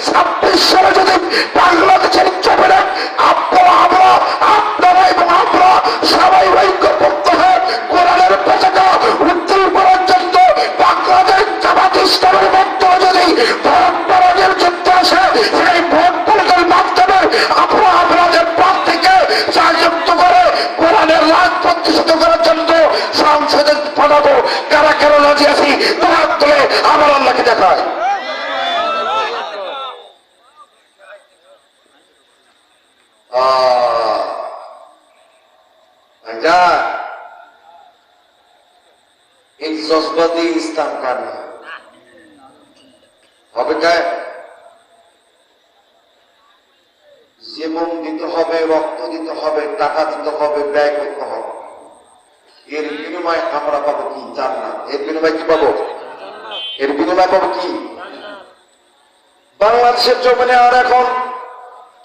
26 সালে যদি বাংলাদেশের জমিনে আমরা এবং আমরা সবাই ঐক্যবদ্ধ হয়ে কোরআনের পতাকা উত্তোলন করার জন্য বাংলাদেশ জামাত ইসলামের মাধ্যমে যদি ভোট পরাজয়ের যুদ্ধ আসে, সেই ভোট পরাজয়ের মাধ্যমে আমরা আপনাদের প্রার্থীকে সংযুক্ত করে কোরআনের রাজ প্রতিষ্ঠিত করার জন্য সংসদে পাঠাবো। কারা কারা রাজি আছি তোমার তুলে আমার আল্লাহকে দেখায়। এই জজবা দিয়ে ইসলাম কার হবে? জীবন দিতে হবে, রক্ত দিতে হবে, টাকা দিতে হবে, ব্যয় করতে হবে। এর বিনিময়ে আমরা পাবো কি? জান্নাত। এর বিনিময়ে কি পাবো? এর বিনিময়ে পাবো কি? বাংলাদেশের জমিনে আর এখন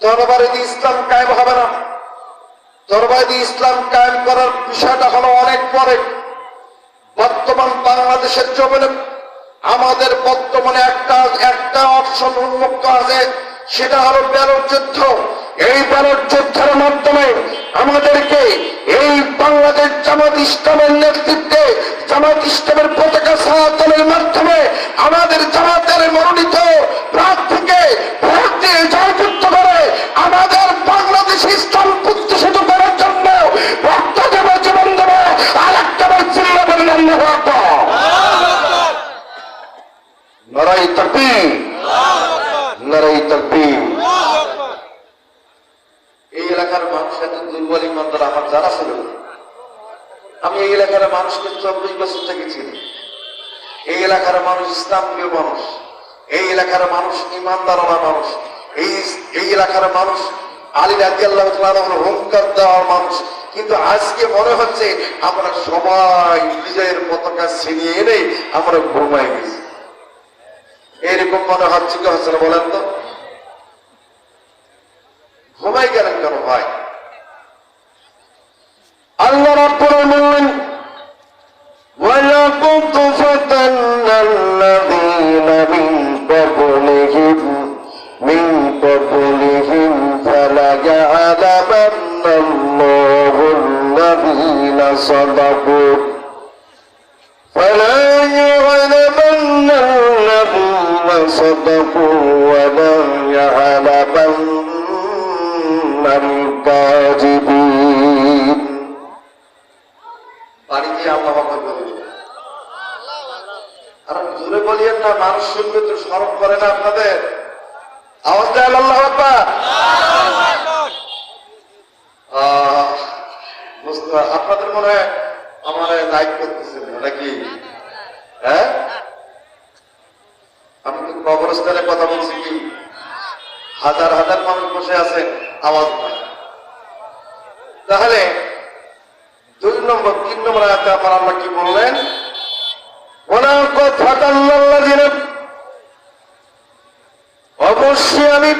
তরবারি দিয়ে ইসলাম কায়েম হবে না। তরবারি দিয়ে ইসলাম কায়েম করার বিষয়টা হলো অনেক পরে। বর্তমান বাংলাদেশের জমিনে আমাদের বর্তমানে একটা অপশন উন্মুক্ত আছে, সেটা হলো ব্যালট যুদ্ধ। এই ব্যালট যুদ্ধের মাধ্যমে আমাদেরকে এই বাংলাদেশ জামাত ইসলামের নেতৃত্বে জামাত ইসলামের পতাকা ছায়াতলের মাধ্যমে আমাদের জামাতের মনোনীত প্রার্থীকে ভোট দিয়ে জয়যুক্ত করে আমাদের বাংলাদেশ ইসলাম প্রতিষ্ঠিত করার জন্য ভক্ত দেবে, জীবন দেবে। আর একটা চিল্লা বললেন নারায়ে তাকবীর, নারায়ে তাকবীর। এই এলাকার মানুষ এত দুর্বল ইমানদার আমার জানা ছিল। আমি এই এলাকার মানুষকে 24 বছর থেকে চিনি। এই এলাকার মানুষ ইসলাম প্রিয় মানুষ, এই এলাকার মানুষ ইমানদারওয়ালা মানুষ, এই এলাকার মানুষ আলী রাদিয়াল্লাহু তাআলা হুঙ্কার দেওয়ার মানুষ। কিন্তু আজকে মনে হচ্ছে আমরা সবাই বিজয়ের পতাকা ছিনিয়ে এনে আমরা ঘুমাই গেছি। এরকম মনে হচ্ছে কি হচ্ছে না বলেন তো? ঘুমাই গেলেন কেন ভাই? আল্লাহ রাব্বুল আলামিন وَلَقَدْ فَتَنَّا الَّذِينَ مِن قَبْلِهِمْ فَلَيَعْلَمَنَّ اللَّهُ الَّذِينَ صَدَقُوا وَلَيَعْلَمَنَّ الْكَاذِبِينَ। বাড়িতে আল্লাহ আকবার বলুন। আর জোরে বলিয়েন না, মানুষ শুনবে তো, শরম করে না আপনাদের? আওয়াজ দেন আল্লাহু আকবার। আপনাদের মনে হয় আমার লাইক করতেছেন নাকি? হ্যাঁ, আমি তো কবরস্থানে কথা বলছি, কি হাজার হাজার মানুষ বসে আছেন, আওয়াজ পায়। তাহলে 3 নম্বর আয়াতে আমার আল্লাহ কি বললেন? অবশ্যই আমি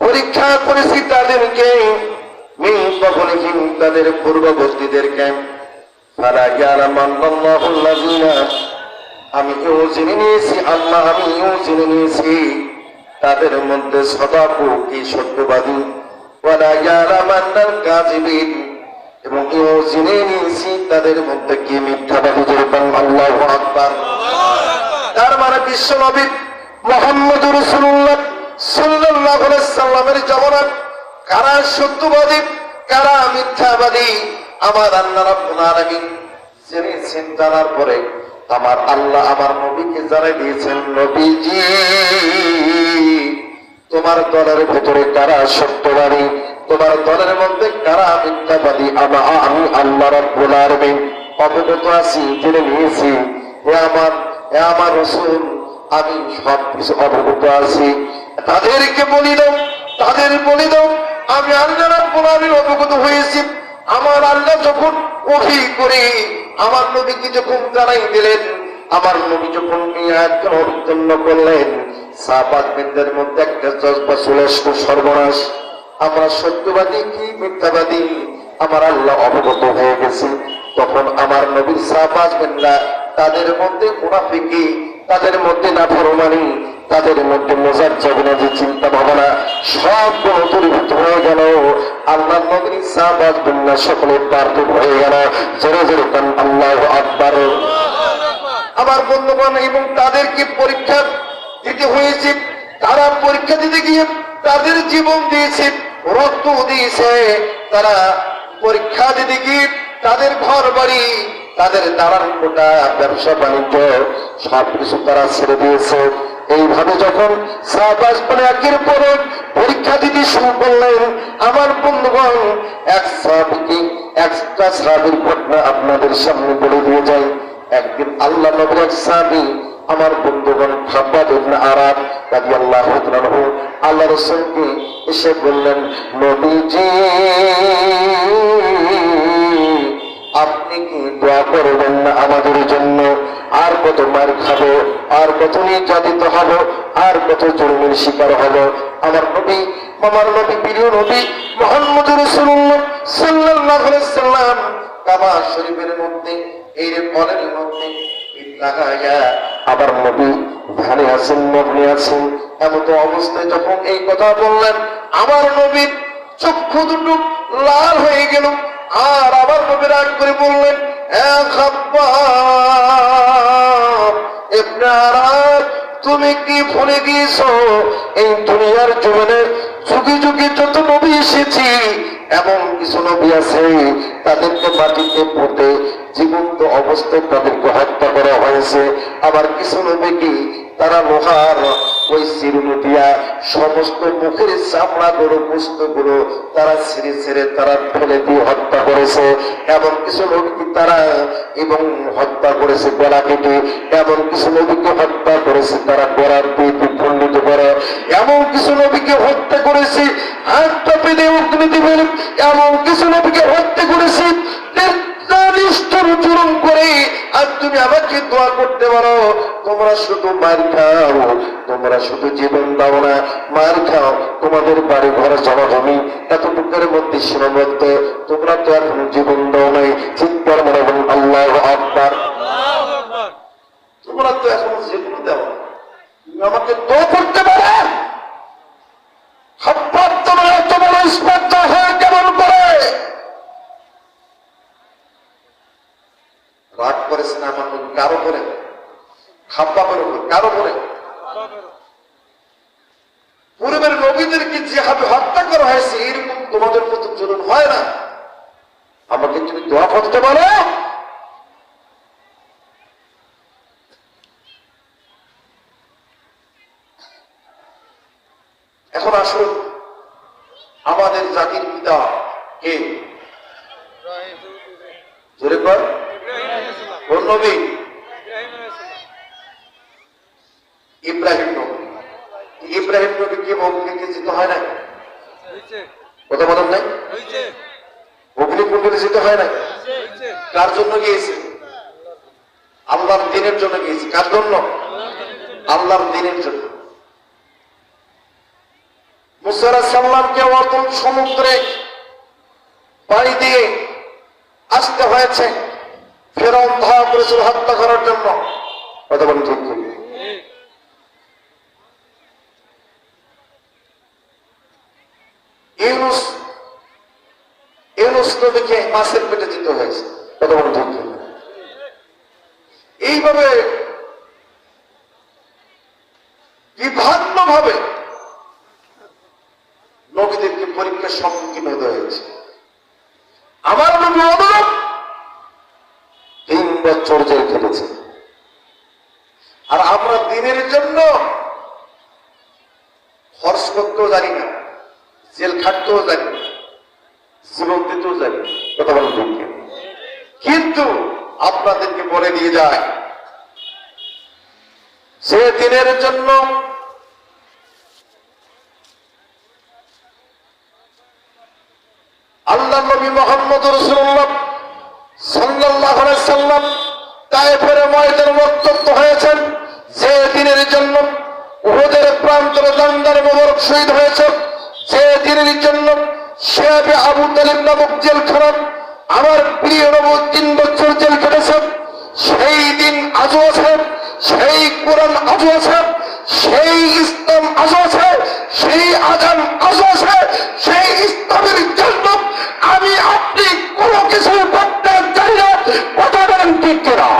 পরীক্ষা করেছি তাদেরকে, তাদের পূর্ববর্তীদেরকে। আমি জেনে নিয়েছি, আল্লাহ আমি জেনে নিয়েছি তাদের মধ্যে সদাকু কি সত্যবাদী, ওয়ালা ইয়ালামান্নাল কাযিবিন, এবং জেনে নিয়েছি তাদের মধ্যে কি মিথ্যাবাদী। আল্লাহু আকবার। তার মানে বিশ্বনবী মুহাম্মদুর রাসূলুল্লাহ সাল্লাল্লাহু আলাইহি সাল্লামের জমানায় কারা সত্যবাদী কারা মিথ্যাবাদী আমার আল্লাহ রাব্বুল আলামিন জেনেছেন। জানার পরে আমার আল্লাহ আমার নবীকে জানাই দিয়েছেন, নবীজি তোমার দলের ভেতরে কারা সত্যবাদী, তোমার দলের মধ্যে কারা মিথ্যাবাদী আমি আল্লাহ রাব্বুল আলামিন অবগত আছি, জেনে নিয়েছি। হে আমার রাসূল, আমি সবকিছু অবগত আছি। তাদেরকে বলি দাও, আমি আল্লাহ রাব্বুল আলামিন অবগত হয়েছি। আমার আল্লাহ যখন ওহী করে আমার নবীকে যখন জানাই দিলেন, আমার নবী যখন এই আয়াতকে অবতীর্ণ করলেন, সাহাবাদের মধ্যে একটা জজবা চলে আসলো, সর্বনাশ, আমরা সত্যবাদী কি মিথ্যাবাদী আমার আল্লাহ অবগত হয়ে গেছে। তখন আমার নবীর সাহাবারা তাদের মধ্যে মুনাফিকি, তাদের মধ্যে নাফরমানি, তাদের মধ্যে মুজাজ্জাবিনা যে চিন্তা ভাবনা সবগুলো দূরীভূত হয়ে গেল। আল্লাহ নবীর সাহাবাত দুনিয়া সকলে পার্থিব হয়ে গেল। জোরে জোরে কান আল্লাহু আকবার। আমার বন্ধুগণ, এবং তাদেরকে পরীক্ষা দিতে হয়েছে। তারা পরীক্ষা দিতে গিয়ে তাদের জীবন দিয়েছে, রক্ত দিয়েছে। তারা পরীক্ষা দিতে গিয়ে তাদের ঘর বাড়ি, তাদের দাঁড়ান কোটা, ব্যবসা বাণিজ্য সবকিছু তারা ছেড়ে দিয়েছে। এইভাবে যখন সাহাবাজ মানে একের পর পরীক্ষা দিতে শুরু করলেন, আমার বন্ধুগণ, একটা সাহাবীর ঘটনা আপনাদের সামনে বলে দিয়ে যাই। একদিন আল্লাহ নবীর এক সাহাবী, আমার বন্ধুগণ, খাব্বাব ইবনে আরাদ রাদিয়াল্লাহু তাআলা আনহু আল্লাহ রাসূলকে এসে বললেন, নবীজি আপনি কি দোয়া করবেন না আমাদের জন্য? আর কত মার খাবো, আর কত নির্যাতিত হব, আর কত জুলুমের শিকার হব। আমার নবী, আমার নবী, প্রিয় নবী মুহাম্মদুর রাসূলুল্লাহ সাল্লাল্লাহু আলাইহি ওয়াসাল্লাম কাবা শরীফের মধ্যে এই বলের মধ্যে লাগাইয়া আবার নবী ধ্যানে আছেন, মগ্নে আছেন। এমন অবস্থায় যখন এই কথা বললেন, আমার নবীর চক্ষু দুটো লাল হয়ে গেল। আর আবার নবী রাগ করে বললেন, খাব্বাব ইবনে আরাদ, তুমি কি ভুলে গিয়েছো এই দুনিয়ার জীবনে যুগে যুগে যত নবী এসেছি, এমন কিছু নবী আছে তাদেরকে মাটিতে পুঁতে জীবন্ত অবস্থায় তাদেরকে হত্যা করা হয়েছে। আবার কিছু নবী কি তারা লোহার ওই চিরুনি দিয়া সমস্ত মুখের চামড়া গুলো, পুস্ত গুলো তারা ছিঁড়ে ছিঁড়ে তারা ফেলে দিয়ে হত্যা করেছে। এমন কিছু নবীকে তারা এবং হত্যা করেছে গলা কেটে। এমন কিছু নবীকে হত্যা করেছে তারা গলার দিয়ে বিখণ্ডিত করে। এমন কিছু নবীকে হত্যা করেছে হাতটা পেলে অগ্নিতে ফেলে। এমন কিছু নবীকে হত্যা করেছে জুলুম করে। আর তুমি আমাকে দোয়া করতে পারো, তোমরা শুধু মার খাও, তোমরা শুধু জীবন দাও না, মার খাও, তোমাদের বাড়ি ঘর জমাজমি এতটুকুর মধ্যে সীমাবদ্ধ, তোমরা তো এখন জীবন দাও নাই। চিৎকার মনে বলুন আল্লাহু আকবার। তোমরা তো এখন জীবন দাও, তুমি আমাকে দোয়া করতে পারো। খাব্বাব তোমার এত বড় স্পর্ধা হয় কেমন করে? রাগ করেছেন আমার নবী কারো করে? খাব্বাবের উপর, কারো করে? পূর্বের নবীদেরকে যেভাবে হত্যা করা হয়েছে এরকম তোমাদের মতো জুলুম হয় না। আমাকে তুমি দোয়া করতে পারো। এখন আসুন, আমাদের জাতির পিতা কে? জোরে কর, কোন নবী? ইব্রাহিম নবী। ইব্রাহিম নবী কি অগ্নিতে যেত হয় না? কথা বলেন নাই? অগ্নিকুণ্ডে যেতে হয় না? কার জন্য গিয়েছে? আল্লাহর দ্বীনের জন্য গিয়েছে। কার জন্য? আল্লাহর দ্বীনের জন্য। মুসা আলাইহিস সালামকে অতল সমুদ্রে পাড়ি দিয়ে আসতে হয়েছে ফেরাউন ধাওয়া করেছিল হত্যা করার জন্য। কথা বলেন ঠিক ঠিক? ইউনূস নবীকে মাছের পেটে যেতে হয়েছে। কথা বলেন ঠিক ঠিক? এইভাবে বিভিন্ন ভাবে নবীদেরকে পরীক্ষার সম্মুখীন হতে হয়েছে। আমার নবী অনুরূপ 3 বছর জেল খেটেছে। আর আমরা দিনের জন্য খরচ করতেও জানি না, জেল খাটতেও জানি না, জীবন দিতেও জানি না। কথা বলেন ঠিক? কিন্তু আপনাদেরকে বলে দিয়ে যায়, সে দিনের জন্য আল্লাহ নবী মুহাম্মদুর রাসূলুল্লাহ সাল্লাল্লাহু আলাইহি সাল্লাম তায়েফের ময়দানে রক্তাক্ত হয়েছেন। যে দিনের জন্য উহুদের প্রান্তরে জান্দার মোবারক শহীদ হয়েছে, যে দিনের জন্য শেবে আবু তালিব নামক জেলখানা আমার প্রিয় নবী 3 বছর জেল খেটেছে, সেই দিন আজও আছে, সেই কোরআন আজও আছে, সেই ইসলাম আজ আছে, সেই আজান আজ আছে, সেই ইসলামের জন্য আমি আপনি কোনো কিছু করতে চাই না। কথা বলেন ঠিক কিনা?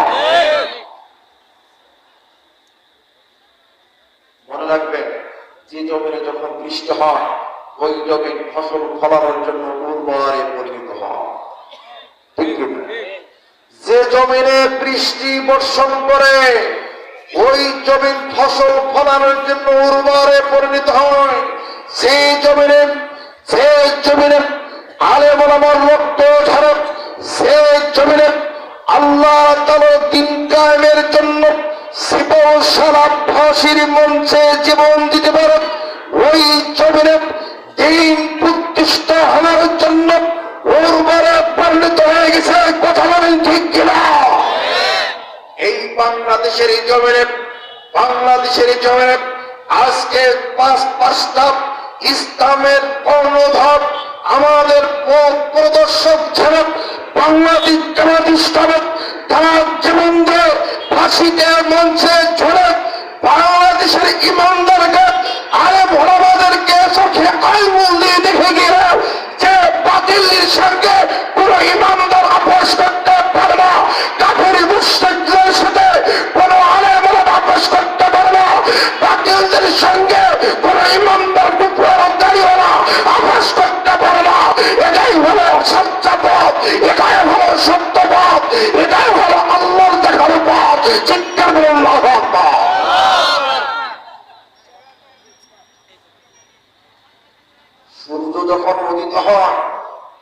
মনে রাখবেন, যে জমিনে যখন বৃষ্টি হয় ওই জমিন ফসল ফলানোর জন্য উর্বরে পরিণত হয়। ঠিক কিনা? যে জমিনে বৃষ্টি বর্ষণ করে ওই জমিন ফসল ফলানোর জন্য উর্বরে পরিণত হয়। সেই জমিনে আলেম ওলামার রক্ত ঝরে, সেই জমিনে আল্লাহ তাআলা দ্বীন কায়েমের জন্য সিপাহ সালাত ফাঁসির মঞ্চে জীবন দিতে পারে। ওই জমিনে দ্বীন প্রতিষ্ঠা হওয়ার জন্য উর্বরে পরিণত হয়ে গেছে। কথা বলেন ঠিক কিনা? এই বাংলাদেশের জমিনে আজকে পাঁচটা ইসলামের কর্ণধার আমাদের পথ প্রদর্শক ছিলেন বাংলাদেশ জামাত ইসলামী। তারা জীবন দিয়ে ফাঁসিতে মঞ্চে ঝরে বাংলাদেশের ইমানদারকে আলেম ওলামাদেরকে চোখে আঙুল দিয়ে দেখে গিয়ে যে বাতিলের সঙ্গে কোন ইমানদার আপোষ করতে পারে না, কাফের মুশরিকদের সাথে কোন আলেম ওলামা আপোষ করতে পারে না, বাতিলদের সঙ্গে কোন ইমানদার টুকরো দাঁড়িয়েওয়ালা আপোষ করতে পারে না। এটাই হলো সত্য পথ, এটাই হলো সত্য পথ, এটাই হলো আল্লাহর দেখানো পথ। চিৎকার করে আল্লাহু আকবার। সূর্য যখন উদিত হয়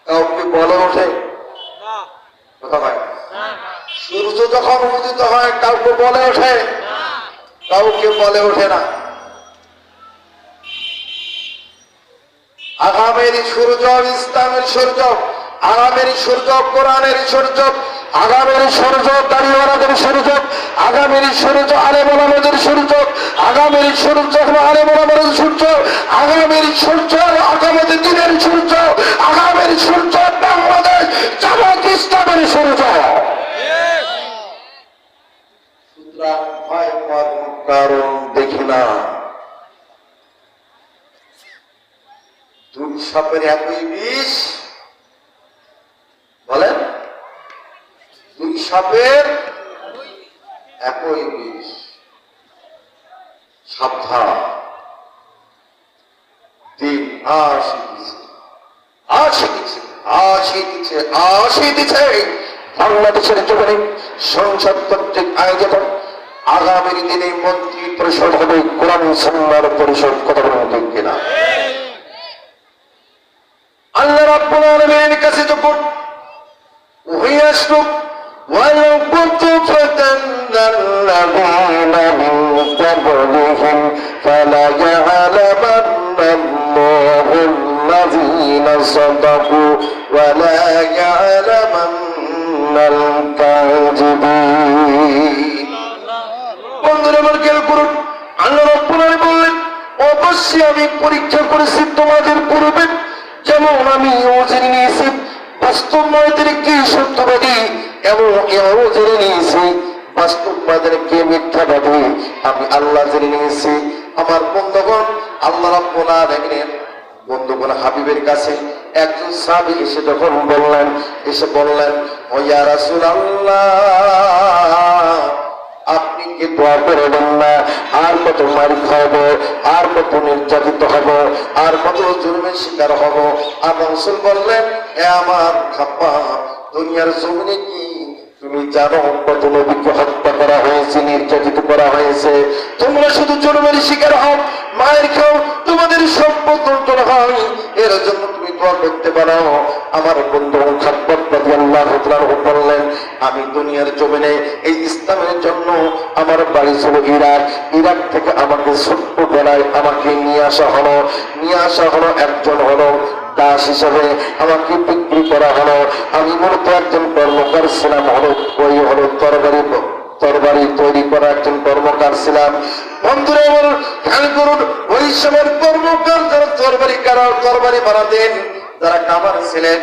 কাউকে বলে ওঠে? কথা হয়। সূর্য যখন উদিত হয় কাউকে বলে ওঠে? কাউকে বলে ওঠে না। আগামের সূর্য ইসলামের সূর্য, আগামের সূর্য কোরআনের সূর্য, আগামের সূর্য দাড়িওয়ালাদের সূর্য, আগামের সূর্য আলেম ওলামাদের সূর্য, আগামের সূর্য হলো আলেম ওলামাদের সূর্য, আগামের সূর্য আগামী দিনের সূর্য, আগামের সূর্য বাংলাদেশ জামাত ইসলামের সূর্য। সুতরাং ভয় পাওয়ার কারণ দেখি না। দুই সাপের একই বিষ, বলেন? দুই সাপের একই বিষ। সাবধান, দিন আসিতেছে। বাংলাদেশের জীবনে সংসদ কর্তৃক আয়োজিত আগামী দিনে মন্ত্রী পরিষদ হবে কোরআন সুন্নাহর পরিষদ। কথা বলেন ঠিক কিনা? আল্লাহ রাব্বুল আলামিনের কাছে যখন ওহী আসলো, ওয়ালাউ কুনতু ফাতান্নাল্লাযীনা মিন ক্বাবলিহিম ফালা ইয়া'লামান্নাল্লাযীনা সাদাকু ওয়ালা ইয়া'লামান্নাল কাযিবিন। বন্ধুরা আমার খেয়াল করুন, আল্লাহ রাব্বুল আলামিন বললেন, অবশ্যই আমি পরীক্ষা করেছি তোমাদের পূর্বে, যেমন আমি জেনে নিয়েছি বাস্তববাদীদেরকে সত্যবাদী এবং এও জেনে নিয়েছি বাস্তববাদীদেরকে মিথ্যাবাদী। আমি আল্লাহ জেনে নিয়েছি। আমার বন্ধুগণ, আল্লাহ রাব্বুল আলামিনের বন্ধুগণ হাবিবের কাছে একজন সাহাবী এসে যখন বললেন, ও ইয়া রাসূলুল্লাহ, আপনি কি দোয়া করে দেন না? আর কত মার খাবো, আর কত নির্যাতিত হব, আর কত জুলুমের শিকার হব। আর রাসূল বললেন, এ আমার খাপ্পা, দুনিয়ার জমিনে কি তুমি জানো কত নবীকে হত্যা করা হয়েছে, নির্যাতিত করা হয়েছে? তোমরা শুধু জুলুমের শিকার হও, মায়ের খাও, তোমাদের সম্পদ লুণ্ঠন হয়, এর জন্য তুমি দোয়া করতে পারো। আমার বন্ধু খাব্বাব রাদিয়াল্লাহু তাআলা বললেন, আমি দুনিয়ার জমিনে এই ইসলামের জন্য আমার বাড়ি ছিল ইরাক থেকে আমাকে ছোট্ট বেলায় আমাকে নিয়ে আসা হলো একজন হলো দাস হিসেবে আমাকে বিক্রি করা হলো। আমি মূলত একজন কর্মকার ছিলাম, তরবারি তৈরি করা একজন কর্মকার ছিলাম। বন্ধুরা আমার খেয়াল করুন, ওই সময়ের কর্মকার যারা তরবারি বানাতেন, যারা কামার ছিলেন,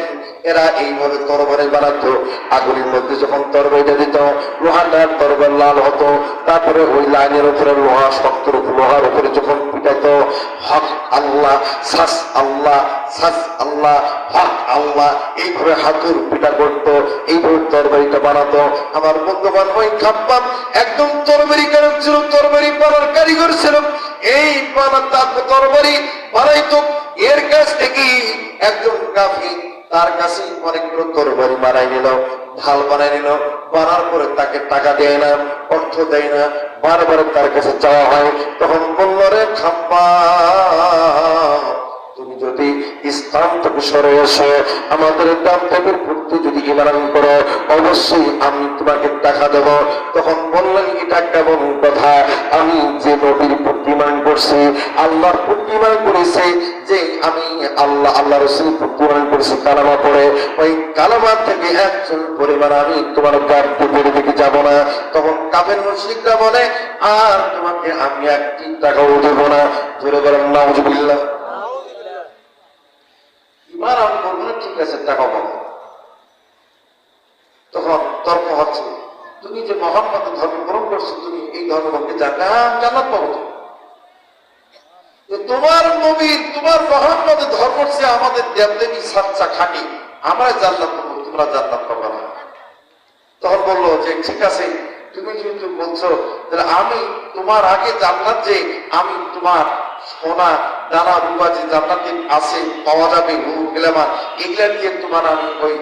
এরা এইভাবে তরবারি বানাতো। আগুনের মধ্যে যখন তরবারিটা দিত, লোহাটার তরবার লাল হতো, তারপরে ওই লাইনের উপরে লোহা, শক্ত লোহার উপরে যখন পিটাইতো, হক আল্লাহ, সাস আল্লাহ, সাস আল্লাহ, হক আল্লাহ, এইভাবে হাতুর পিটা করতো, এইভাবে তরবারিটা বানাতো। আমার বন্ধুবান ওই খাব্বাব একদম তরবারি কারক ছিল, তরবারি বানার কারিগর ছিল। এই তরবারি বানাইতো, এর কাছ থেকে একজন কাফির তার কাছে অনেকগুলো তরবারি বানাই নিল, ঢাল বানাই নিল। বানার পরে তাকে টাকা দেয় না, অর্থ দেয় না, বারবার তার কাছে চাওয়া হয়। তখন বলল, রে খাব্বাব, তুমি যদি ইসলাম থেকে সরে এসে আমাদের দাম থেকে পড়তে যদি ইমান করো, অবশ্যই আমি তোমাকে টাকা দেব। তখন বললেন, এটা কেমন কথা? আমি যে নবীর প্রতি ইমান করছি, আল্লাহর প্রতি ইমান করেছি, যে আমি আল্লাহ আল্লাহ রসুল প্রতি ইমান করেছি কালামা পড়ে, ওই কালামা থেকে একজন পরিমাণ আমি তোমার গাড়িতে বেড়ে দিকে যাবো না। তখন কাফের মুশরিকরা বলে, আর তোমাকে আমি একটি টাকাও দেব না। জোরে বলেন নাউজুবিল্লাহ। ইমান আমি বলবো না, ঠিক আছে টাকা পাবো। তখন তর্ক হচ্ছে, তুমি যে মুহাম্মদের ধর্ম গ্রহণ করছো, তুমি এই ধর্মকে জান্নাত পাবো। তোমার নবীর, তোমার মুহাম্মদের ধর্ম চেয়ে আমাদের দেবদেবী সাচ্চা খাঁটি, আমরা জান্নাত পাবো, তোমরা জান্নাত পাবো না। তখন বললো যে ঠিক আছে, তুমি যেহেতু বলছো, তাহলে আমি তোমার আগে জান্নাত, যে আমি তোমার সোনা দানা রূপা যে জান্নাতে আছে, পাওয়া যাবে, গ্ল্যামার, এগুলা দিয়ে তোমার আমি ওই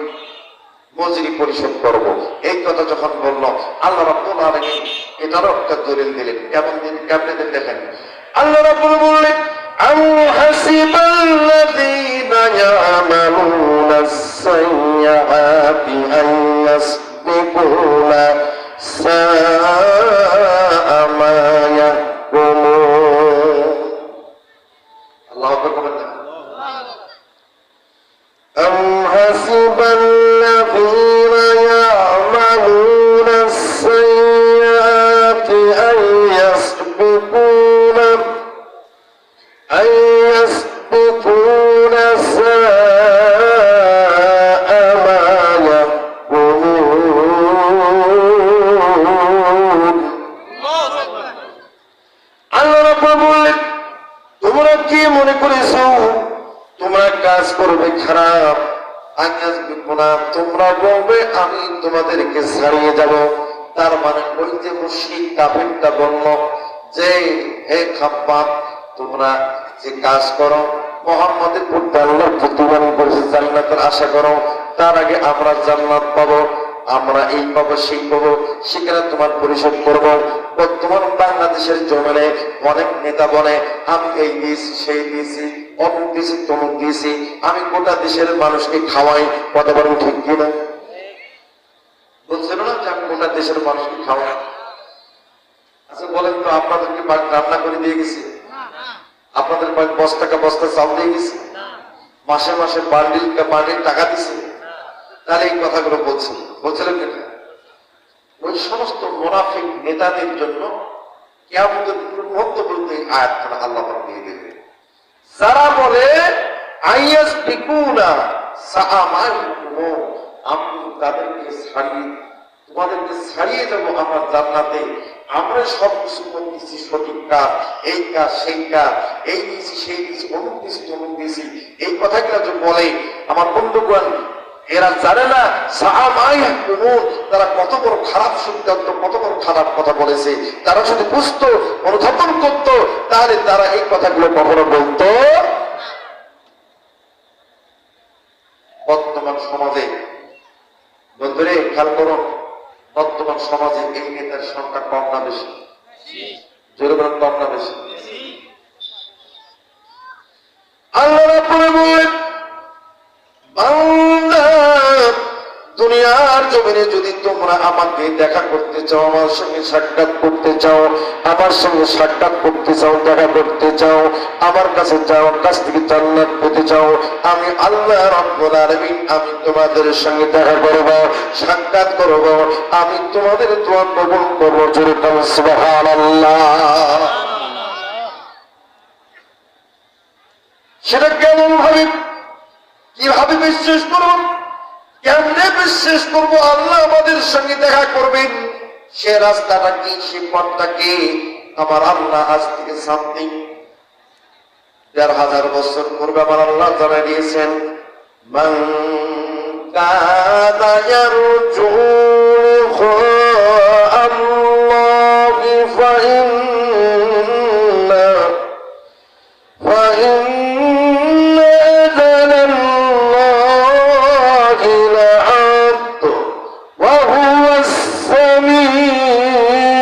মজুরি পরিশোধ করব। এই কথা যখন বললো, আল্লাহ রাব্বুল আলামিন এটারও একটা দলিল দিলেন। কেমন দেখেন, আল্লাহ রাব্বুল বললেন, আম হাসিবাল্লাযীনা ইয়ামালুনাস সাইয়্যাতি আন ইয়াসবিকুনা সাআ মা ইয়াহকুমুন। আল্লাহু আকবার। আম হাসিবাল্লাযীনা ইয়ামালুনাস সাইয়্যাতি আন ইয়াসবিকুনা সাআ মা ইয়াহকুমুন। আল্লাহ রাব্বুল বললেন, তোমরা কি মনে করেছো তোমরা কাজ করবে খারাপ, তোমরা বলবে আমি তোমাদেরকে ছাড়িয়ে যাব। তার মানে ওই যে মুশরিক কাফিরটা বলল যে, হে খাব্বাব, তোমরা যে কাজ করো, মুহাম্মদের প্রতি আল্লাহর প্রতিমান করেছে, জান্নাতের আশা করো, তার আগে আমরা জান্নাত পাবো, আমরা এই পাবো সেই পাবো, সেখানে তোমার পরিশোধ করবো। বর্তমান বাংলাদেশের জমিনে অনেক নেতা বলে, আমি এই দিয়েছি, সেই দিয়েছি, অমুক দিয়েছি, তমুক দিয়েছি, আমি গোটা দেশের মানুষকে খাওয়াই। কথা বলেন ঠিক কিনা? বলছিল না যে আমি গোটা দেশের মানুষকে খাওয়াই। আচ্ছা বলেন তো, আপনাদেরকে রান্না করে দিয়ে গেছি? আপনাদের বস্তাকে বস্তা চাল দিয়ে গেছি? মাসে মাসে বান্ডিল টাকা দিছে? তাহলে এই কথাগুলো বলছিলেন কেন? ওই সমস্ত মুনাফিক নেতাদের জন্য কিয়ামতের মুহূর্ত বলতে আয়াতখানা আল্লাহ দিয়ে দেবে। যারা বলে আইয়াস বিকুনা সাআ মা ইয়াহকুমুন, আমি তাদেরকে তোমাদেরকে ছাড়িয়ে যাবো আমার জান্নাতে, আমরা সব কিছু করতেছি সঠিক কাজ, এই কাজ সেই কাজ, এই দিয়েছি সেই দিয়েছি, অমুক দিয়েছি তমুক দিয়েছি, এই কথাগুলো যে বলে, আমার বন্ধুগণ, এরা জানে না সাআ মা ইয়াহকুমুন, তারা কত বড় খারাপ সিদ্ধান্ত, কত বড় খারাপ কথা বলেছে। তারা যদি বুঝতো, অনুধাবন করত, তাহলে তারা এই কথাগুলো কখনো বলতো। বর্তমান সমাজে বন্ধুরে খেয়াল করুন, বর্তমান সমাজে এই নেতার সংখ্যা কম না বেশি? জোরে বলেন, কম না বেশি? আল্লাহ রাব্বুল বলেন, বান্দা, দুনিয়ার জমিনে যদি তোমরা আমাকে দেখা করতে চাও, আমার সঙ্গে সাক্ষাৎ করতে চাও, আমার সঙ্গে সাক্ষাৎ করতে চাও, দেখা করতে চাও, আমার কাছে চাও, কাছ থেকে জান্নাত পেতে চাও, আমি আল্লাহ রাব্বুল আলামিন আমি তোমাদের সঙ্গে দেখা করব, সাক্ষাৎ করব, আমি তোমাদের দোয়া কবুল করব। জোরে বলেন সুবহানাল্লাহ। সেটা কেমন ভাবে, কিভাবে বিশ্বাস করব? কেমনে বিশ্বাস করবো আল্লাহ আমাদের সঙ্গে দেখা করবেন? সে রাস্তাটা কি, সে পথটা কি? আমার আল্লাহ আজ থেকে সামথিং ১,৫০০ বছর পূর্বে আমার আল্লাহ জানাই দিয়েছেন, মান কানা ইয়ারজু লিকাআল্লাহি ফাইন্না আজালাল্লাহি লাআত ওয়া হুয়াস সামিউল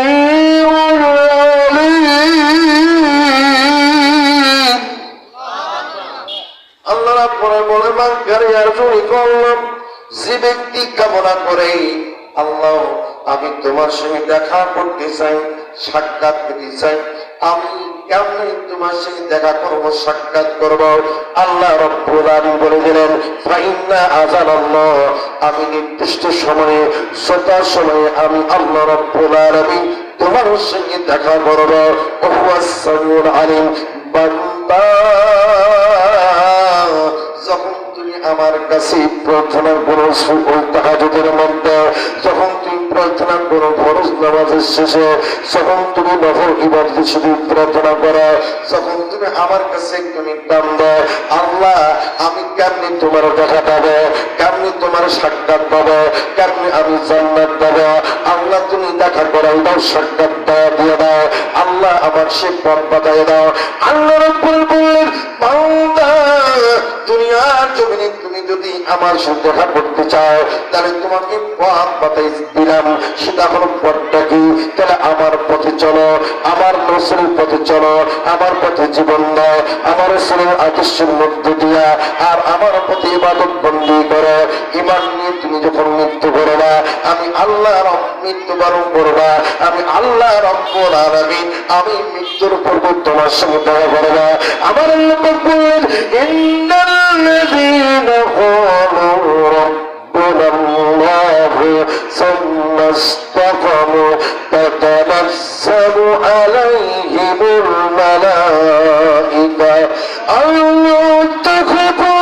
আলীম। আল্লাহ রাব্বুল বলে, মান কানা ইয়ারজু লিকাআল্লাহ, যে ব্যক্তি কামনা করে আল্লাহ আমি তোমার সঙ্গে দেখা করতে চাই, সাক্ষাৎ করতে চাই, আমি কেমন তোমার সঙ্গে দেখা করবো, সাক্ষাৎ করবো? আল্লাহ রাব্বুল আলামিন বলে দিলেন, ফাইন্না আযালাল্লাহ, আমি নির্দিষ্ট সময়ে যথা সময়ে আমি আল্লাহ রাব্বুল আলামিন তোমার সঙ্গে দেখা করবো। ওয়া হুয়াস সামিউল আলীম। বান্দা, যখন তুমি আমার কাছে প্রার্থনা করো ওই তাহাজ্জুদের মধ্যে, যখন তুমি প্রার্থনা করো ফরজ নামাজের শেষে, যখন তুমি নফল ইবাদত শুধু প্রার্থনা করো, যখন তুমি আমার কাছে একটু নির্দাম দাও, আল্লাহ আমি কেমনি তোমার দেখা পাবো, কেমনি তোমার সাক্ষাৎ পাবো, কেমনি আমি জান্নাত পাবো? আল্লাহ তুমি দেখা করাই দাও, সাক্ষাৎ দিয়ে দাও, আল্লাহ আমার সে পথ বাতায় দাও। আল্লাহ রাব্বুল বললেন, বান্দা দুনিয়ার জমিনে তুমি যদি আমার সাথে দেখা করতে চাও, তাহলে তোমাকে পথ বাতাই দিলাম। সেটা হলো পথটা কি? তাহলে আমার পথে চলো, আমার রাসূলের পথে চলো, আমার পথে জীবন দাও, আমার রাসূলের আদর্শের মধ্য দিয়া আর আমার পথে ইবাদত বন্দী করো। ঈমান নিয়ে তুমি যখন মৃত্যু করবা, আমি আল্লাহ মৃত্যুবরণ করবা, আমি আল্লাহ রাব্বুল আলামিন আমি মৃত্যুর পূর্বে তোমার সঙ্গে দেখা করবা। আমার আল্লাহ বললেন, ইন্নাল্লাযীনা ক্বালু রাব্বুনা আল্লাহু সুম্মা ইসতাকামু তাতানাজ্জালু আলাইহিমুল মালাঈকা আল্লা তাখাফু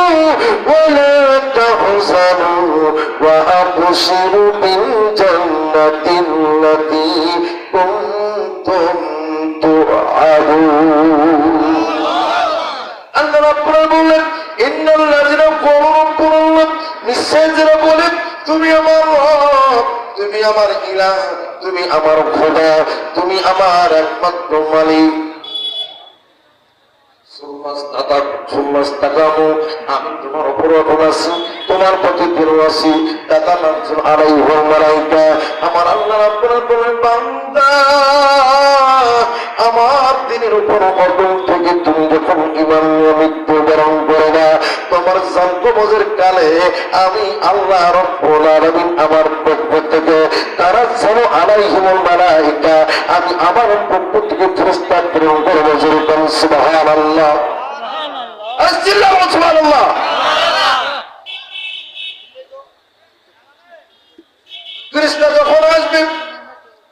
ওয়া লা তাহজানু ওয়া আবশিরু বিল জান্নাতিল্লাতী কুনতুম তুআদুন। আল্লাহ রাব্বুল বলেন, ইন্নাল্লাযীনা ক্বালু রাব্বুনা আল্লাহ, নিশ্চয় যারা বলে তুমি আমার রব, তুমি আমার ইলাহ, তুমি আমার খোদা, তুমি আমার একমাত্র মালিক, আমি তোমার উপর অটল আছি, তোমার প্রতি দৃঢ় আছি। তাতানাজ্জালু আলাইহিমুল মালাঈকা, আমার আল্লাহ রাব্বুল বলেন, বান্দা আমার দিনের উপর অটল থেকে তুমি যখন ঈমান নিয়ে মৃত্যুবরণ করবা, তোমার জানকবজের কালে আমি আল্লাহ রাব্বুল আলামিন আমার পক্ষ থেকে তানাজ্জালু আলাইহিমুল মালাঈকা, আমি আমার পক্ষ থেকে ফেরেশতা প্রেরণ করব। যেরকম সুবহানাল্লাহ, সুবহানাল্লাহ। ফেরেশতা যখন আসবে,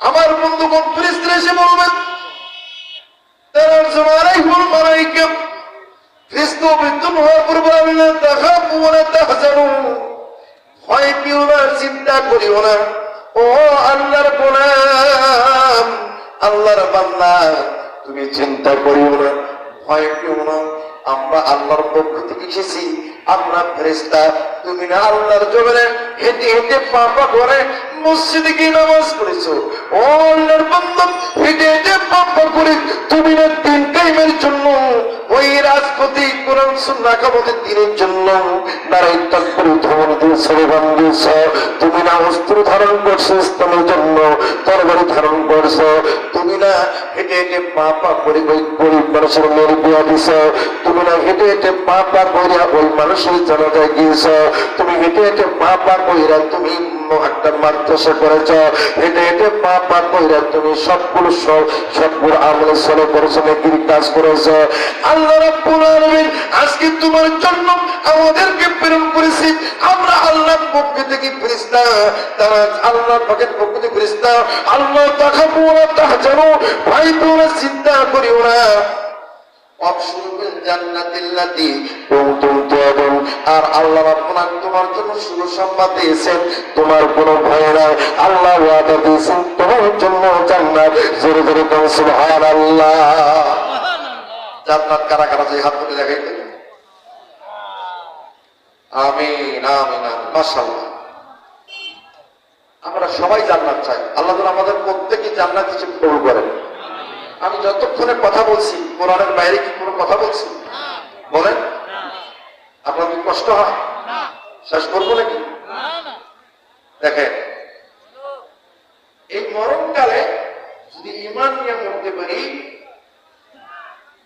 আমার বন্ধুগণ ফেরেশতা এসে বলবেন, তানাজ্জালু আলাইহিমুল মালাঈকা, ফেরেশতা বিদ্যুৎ হওয়ার পর বলবেন, তাখাফু ওয়া লা তাহজানু, ভয় পেও না, চিন্তা করিও না। ও আল্লাহর গোলাম, আল্লাহর বান্দা, তুমি চিন্তা করিও না, ভয় পেও না। আমরা আল্লাহর পক্ষ থেকে এসেছি, আমরা ফেরেশতা। তুমি না আল্লাহর জমিনে হেঁটে হেঁটে পা পা করে মসজিদে গিয়ে নামাজ পড়েছো। ও আল্লাহর বান্দা, হেঁটে হেঁটে পা পা করে তুমি না 3 টাইমের জন্য ওই রাজপথে কোরআন সুন্নাহ কামতের দিনের জন্য নারায়ে তাকবীর ধ্বনি দিয়ে স্লোগান দিয়েছো। তুমি না অস্ত্র ধারণ করছো ইসলামের জন্য, তরবারি ধারণ করছো। তুমি না হেঁটে হেঁটে পা পা করে ওই গরিব মানুষের মেয়ের বিয়া দিছো। তুমি না হেঁটে হেঁটে পা পা করে ওই মানুষের জানাজায় গিয়েছো। তুমি হেঁটে হেঁটে পা পা কইরা তুমি একটা মাদ্রাসা করেছ। হেঁটে হেঁটে পা পা কইরা তুমি সবগুলো আমলে সলে করেছো, নেকির কাজ করেছো। আল্লাহ রাব্বুল আলামিন আজকে তোমার জন্য আমাদেরকে প্রেরণ করেছি। আমরা আল্লাহর পক্ষ থেকে ফেরেশতা, তারা আল্লাহর পাকের পক্ষ থেকে ফেরেশতা। আল্লাহ তাখাফু ওয়া লা তাহজানু, ভয় পেও না, চিন্তা করিও না। অবশুরুল জান্নাতিল্লাতী কুনতুম তুআদুন। আর আল্লাহ রাব্বুল আলামিন তোমার জন্য সুসংবাদ দিয়েছেন, তোমার কোনো ভয় নাই। আল্লাহ ওয়াদা দিয়েছেন তোমার জন্য জান্নাত। জোরে জোরে বলুন সুবহানাল্লাহ। জান্নাত কারা কারা যে হাত তুলে দেখাইতে? আমিন আমিন মাশাআল্লাহ। আমরা সবাই জান্নাত চাই। আল্লাহ যেন আমাদের প্রত্যেকই জান্নাত হিসেবে কবুল করেন। আমি যতক্ষণে কথা বলছি কোরআনের বাইরে কি কোনো কথা বলছি? বলেন, আপনার কি কষ্ট হয়? শেষ করবো নাকি? দেখেন, এই মরণকালে যদি ঈমান নিয়ে মরতে পারি,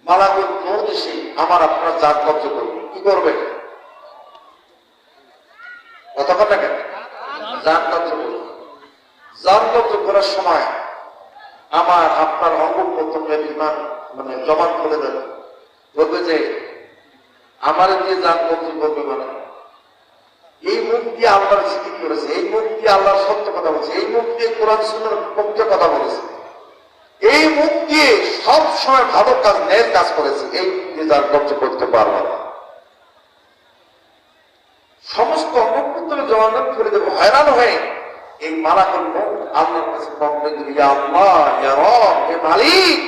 মালাকুল মউত এসে আমার আপনার জান কবজ করবে। কি করবে? কথা বলেন কেন? জান কবজ করবে। জান কবজ করার সময় আমার আপনার অঙ্গ প্রত্যঙ্গের ঈমান মানে জবান খুলে দেবে, বলবে যে আমার দিয়ে জান কবজ করবে। মানে এই মুখ দিয়ে আল্লাহর জিকির করেছে, এই মুখ দিয়ে আল্লাহর সত্য কথা বলছে, এই মুখ দিয়ে কোরআন সুন্নাহর পক্ষে কথা বলেছে, এই মুখ দিয়ে সব সময় ভালো কাজ ন্যায় কাজ করেছে, এই মুখ দিয়ে জান কবজ করতে পারবে না। সমস্ত অঙ্গ প্রত্যঙ্গের জবান খুলে দেবে। হয়রান হয়ে এই মালাকুল মউত আল্লাহর কাছে কমপ্লেন দিবে, ইয়া আল্লাহ, ইয়া রব, হে মালিক,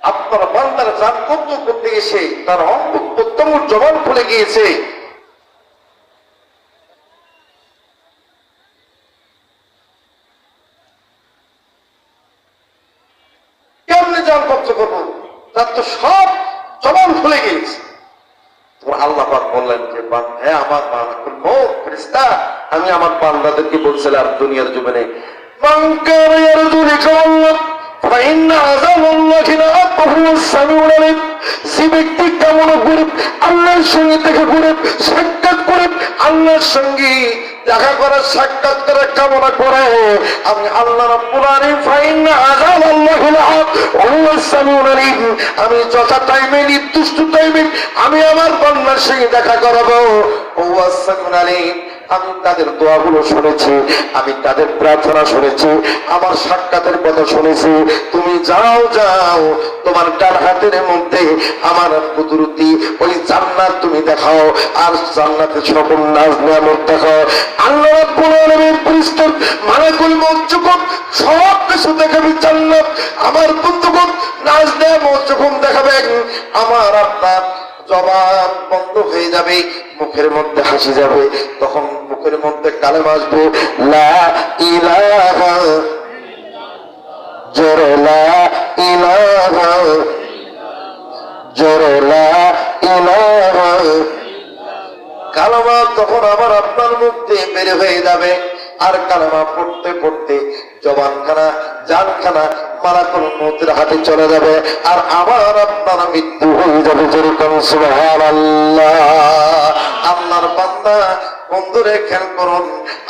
আপনার বান্দার জান কবজ করতে গেছে তার অঙ্গ প্রত্যঙ্গের জবান খুলে গিয়েছে। কেমনে জান কবজ করবো? তার তো সব জবান খুলে গিয়েছে। আল্লাহ পাক বললেন যে হে আমার মালাকুল মউত ফেরেশতা, আমি আমার বান্দাদেরকে বলছিলাম দুনিয়ার জীবনে, মান কানা ইয়ারজু লিকাল্লাহ ফাইন্না আযাবাল্লাহি লাআকুহু সামিউল আলিম। যে ব্যক্তি কামনা করে আল্লাহর সঙ্গে দেখা করে সাক্ষাৎ করে আল্লাহর সঙ্গে দেখা করার সাক্ষাৎ করার কামনা করে, আমি আল্লাহ রাব্বুল আলামিন ফাইন্না আযাবাল্লাহি লাআকুহু সামিউল আলিম, আমি যথা টাইমে নির্দিষ্ট টাইমে আমি আমার বান্দার সঙ্গে দেখা করাবো। ওয়া সামিউল আলিম, আমি তাদের দোয়াগুলো শুনেছি, আমি তাদের প্রার্থনা শুনেছি, আমার সাক্ষাতের কথা শুনেছি। তুমি যাও যাও, তোমার ডান হাতের মধ্যে আমার কুদরতি ওই জান্নাত তুমি দেখাও, আর জান্নাতের সকল নাজ নিয়ামত দেখাও। আল্লাহ রাব্বুল আলামিনের ফেরেশতা মালাকুল মউত যখন সব কিছু দেখাবে জান্নাত, আমার বন্ধুগণ নাজ নিয়ামত যখন দেখাবেন, আমার আপনার জবান বন্ধ হয়ে যাবে, মুখের মধ্যে হাসি যাবে, তখন মুখের মধ্যে কালেমা আসবে, লা ইলাহা, জোরে লা ইলাহা, জোরে লা ইলাহা। কালেমা তখন আমার আপনার মুখ দিয়ে বের হয়ে যাবে, আর কালেমা পড়তে পড়তে জবানখানা জানখানা মালাকুল মউতের হাতে চলে যাবে, আর আমার আপনার মৃত্যু হয়ে যাবে। যেরকম সুবহানাল্লাহ। আল্লাহর বান্দা বন্ধুরে খেয়াল করুন,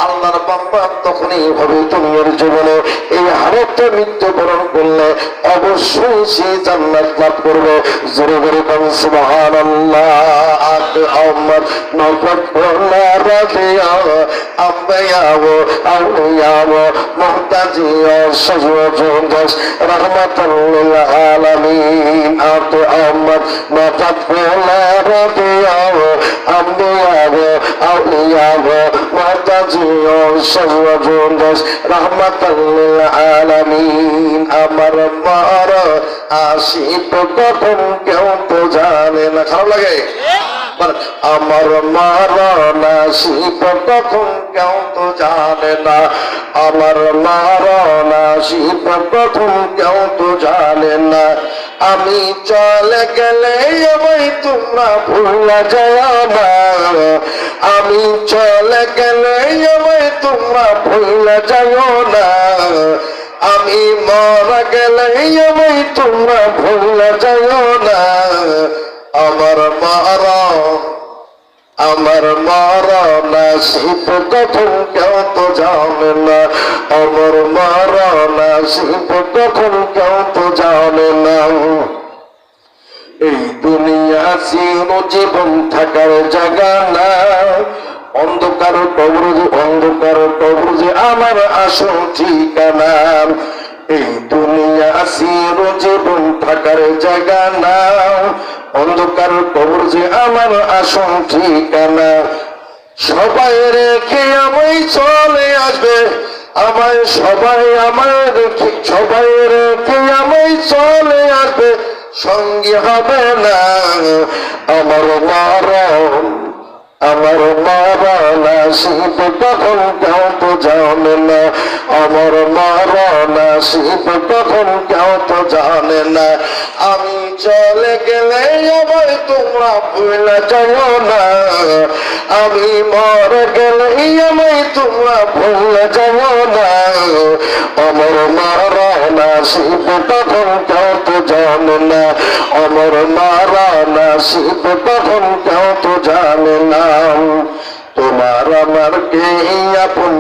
আল্লাহর বান্দা তখনই হবে দুনিয়ার জীবনে এই হারতে মৃত্যুবরণ করলে অবশ্যই সে জান্নাত লাভ করবে। জোরে জোরে বলুন সুবহানাল্লাহ। আহমদ নফত বলা রাদিয়া আম্বিয়াও আউলিয়াও মুহতাজিও সজওয়াজুদাস রাহমাতাল লিল আলামিন। আহমদ নফত বলা রাদিয়া আম্বিয়াও আউলিয়াও মুহতাজিও সজওয়াজুদাস রাহমাতাল লিল আলামিন। আমার মার আশিক কখন কেউ তো জানে না। খারাপ লাগে? আমার মারণ আসিব কখন কেউ তো জানে না, আমার মারণ আসিব কখন কেউ তো জানে না। আমি চলে গেলে আমায় তোমরা ভুলে যাও না, আমি চলে গেলে আমায় তোমরা ভুলে যাও না, আমি মারা গেলে আমায় তোমরা ভুলে যাও না। আমার মরণ আসিব কখন কেউ তো জানে না, আমার মরণ আসিব কখন কেউ তো জানে না। এই দুনিয়া চিরজীবন থাকার জায়গা না, অন্ধকার কবর যে আমার আসল ঠিকানা। এই দুনিয়া চিরজীবন থাকার থাকার জায়গা না, অন্ধকার কবর যে আমার আসল ঠিকানা। সবাই রেখে আমায় চলে আসবে, আমায় সবাই আমায় রেখে সবাই রেখে আমায় চলে আসবে, সঙ্গী হবে না আমার মরণ। আমার মরণ আসিবে কখন কেউ তো জানে না, আমার মরণ আসিবে কখন কেউ তো জানে না। আমি চলে গেলে আমায় তোমরা ভুলে যাও না, আমি মরে গেলে আমায় তোমরা ভুলে যাও না। আমার মরণ আসিবে কখন কেউ তো জানে না, আমার মরণ আসিবে কখন কেউ তো জানে না। তোমার আমার কে আপন